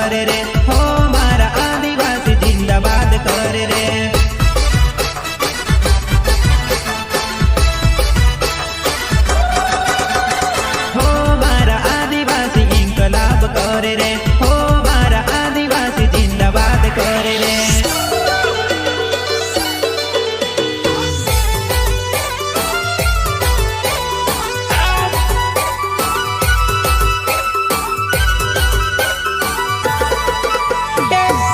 करे रे। हो मारा आदिवासी जिंदाबाद करे रे। हो मारा आदिवासी इंकलाब करे रे। हो मारा आदिवासी जिंदाबाद करे रे।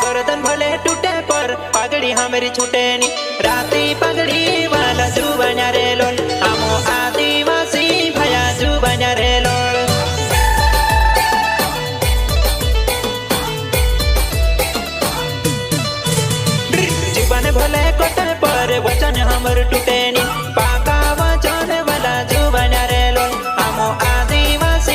गर्दन भले टूटे पर पागड़ी हमारी छूटे नी।